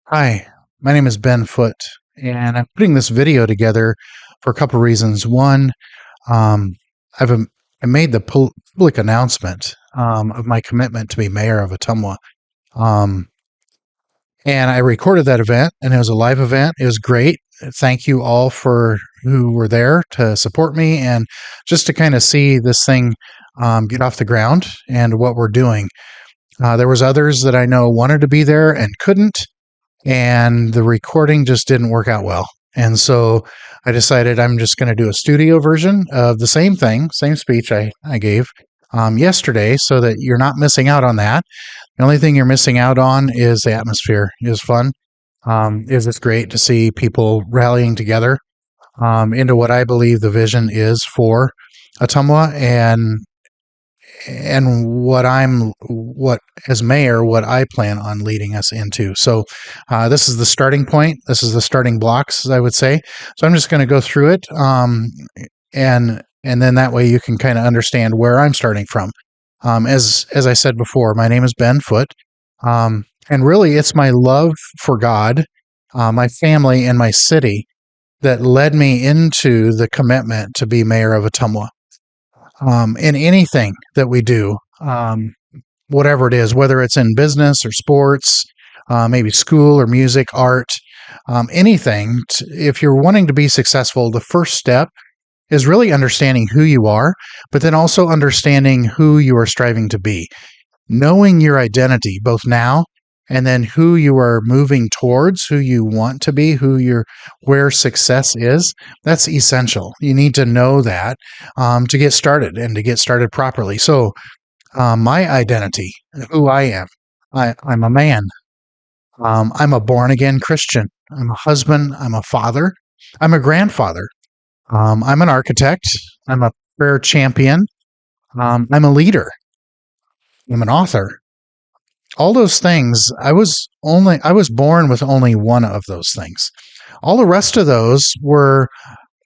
Hi, my name is Ben Foote, and I'm putting this video together for a couple reasons. One, um, I've I made the public announcement of my commitment to be mayor of Ottumwa, um, and I recorded that event, and it was a live event. It was great. Thank you all for who were there to support me and just to kind of see this thing get off the ground and what we're doing. There was others that I know wanted to be there and couldn't, and the recording just didn't work out well. And so I decided I'm just going to do a studio version of the same thing, same speech I gave yesterday, so that you're not missing out on that. The only thing you're missing out on is the atmosphere. It was fun. It was great to see people rallying together into what I believe the vision is for Ottumwa and what as mayor, what I plan on leading us into. So this is the starting point. This is the starting blocks, as I would say. So I'm just going to go through it, and then that way you can kind of understand where I'm starting from. As I said before, my name is Ben Foote, and really it's my love for God, my family, and my city that led me into the commitment to be mayor of Ottumwa. In anything that we do, whatever it is, whether it's in business or sports, maybe school or music, art, anything. If you're wanting to be successful, the first step is really understanding who you are, but then also understanding who you are striving to be, knowing your identity, both now and then who you are moving towards, who you want to be, where success is. That's essential. You need to know that to get started and to get started properly. So my identity, who I am, I'm a man. I'm a born again Christian. I'm a husband. I'm a father. I'm a grandfather. I'm an architect. I'm a prayer champion. I'm a leader. I'm an author. All those things, I was born with only one of those things. All the rest of those were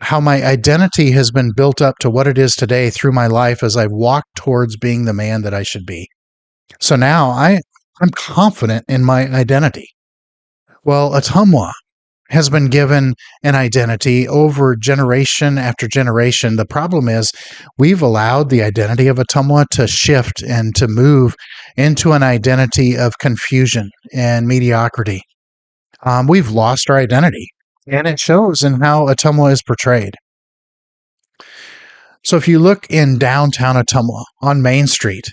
how my identity has been built up to what it is today through my life as I've walked towards being the man that I should be. So now I'm confident in my identity. Well, Ottumwa has been given an identity over generation after generation. The problem is we've allowed the identity of Ottumwa to shift and to move into an identity of confusion and mediocrity. We've lost our identity, and it shows in how Ottumwa is portrayed. So if you look in downtown Ottumwa on Main Street,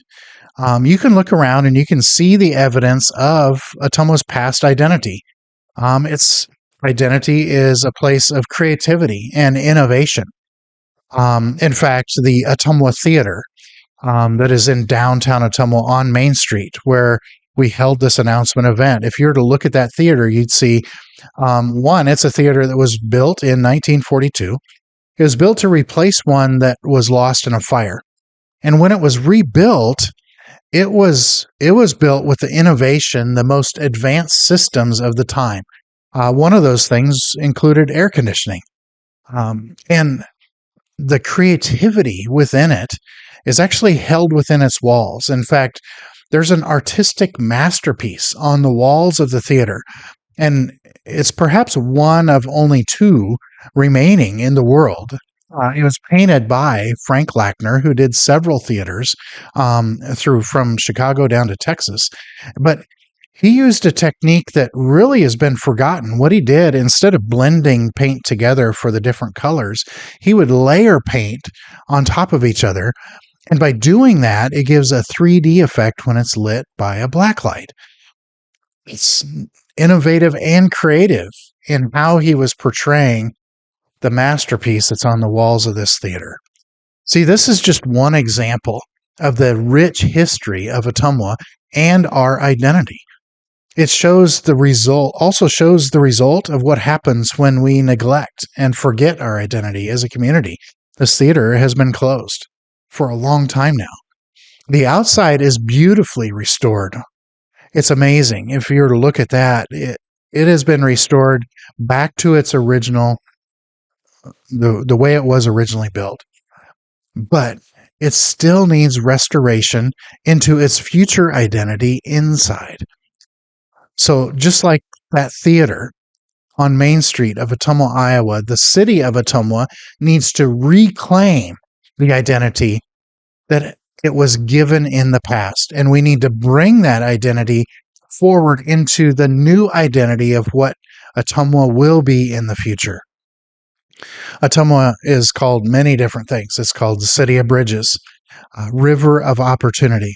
you can look around and you can see the evidence of Ottumwa's past identity. Its identity is a place of creativity and innovation. In fact, the Ottumwa Theater that is in downtown Ottumwa on Main Street, where we held this announcement event, if you were to look at that theater, you'd see one, it's a theater that was built in 1942. It was built to replace one that was lost in a fire. And when it was rebuilt, it was built with the innovation, the most advanced systems of the time. One of those things included air conditioning. And the creativity within it is actually held within its walls. In fact, there's an artistic masterpiece on the walls of the theater, and it's perhaps one of only two remaining in the world. It was painted by Frank Lackner, who did several theaters from Chicago down to Texas. But he used a technique that really has been forgotten. What he did, instead of blending paint together for the different colors, he would layer paint on top of each other. And by doing that, it gives a 3D effect when it's lit by a blacklight. It's innovative and creative in how he was portraying the masterpiece that's on the walls of this theater. See, this is just one example of the rich history of Ottumwa and our identity. It shows the result, also shows the result of what happens when we neglect and forget our identity as a community. This theater has been closed for a long time now. The outside is beautifully restored. It's amazing. If you were to look at that, it has been restored back to its original, the way it was originally built. But it still needs restoration into its future identity inside. So just like that theater on Main Street of Ottumwa, Iowa, the city of Ottumwa needs to reclaim the identity that it was given in the past. And we need to bring that identity forward into the new identity of what Ottumwa will be in the future. Ottumwa is called many different things. It's called the City of Bridges, River of Opportunity,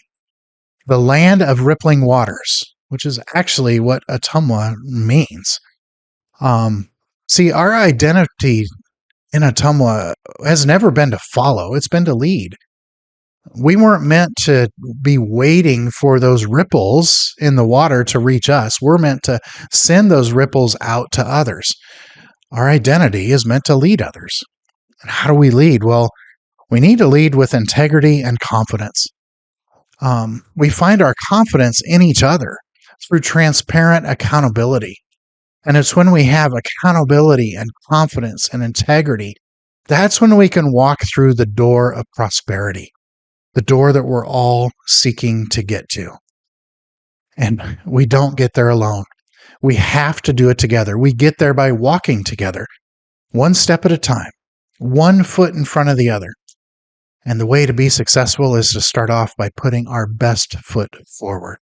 the Land of Rippling Waters, which is actually what Ottumwa means. See, our identity in Ottumwa has never been to follow, it's been to lead. We weren't meant to be waiting for those ripples in the water to reach us. We're meant to send those ripples out to others. Our identity is meant to lead others. And how do we lead? Well, we need to lead with integrity and confidence. We find our confidence in each other through transparent accountability. And it's when we have accountability and confidence and integrity, that's when we can walk through the door of prosperity, the door that we're all seeking to get to. And we don't get there alone. We have to do it together. We get there by walking together, one step at a time, one foot in front of the other. And the way to be successful is to start off by putting our best foot forward.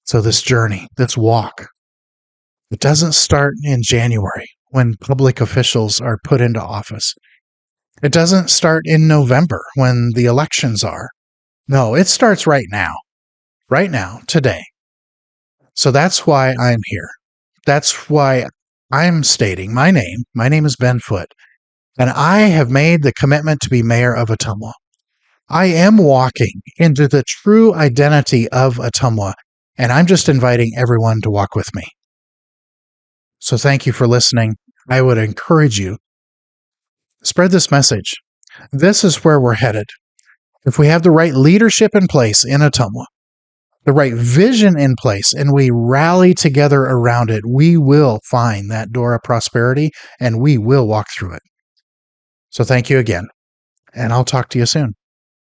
So this journey, this walk, it doesn't start in January when public officials are put into office. It doesn't start in November when the elections are. No, it starts right now, today. So that's why I'm here. That's why I'm stating my name. My name is Ben Foote, and I have made the commitment to be mayor of Ottumwa. I am walking into the true identity of Ottumwa, and I'm just inviting everyone to walk with me. So thank you for listening. I would encourage you, spread this message. This is where we're headed. If we have the right leadership in place in Ottumwa, the right vision in place, and we rally together around it, we will find that door of prosperity and we will walk through it. So thank you again, and I'll talk to you soon.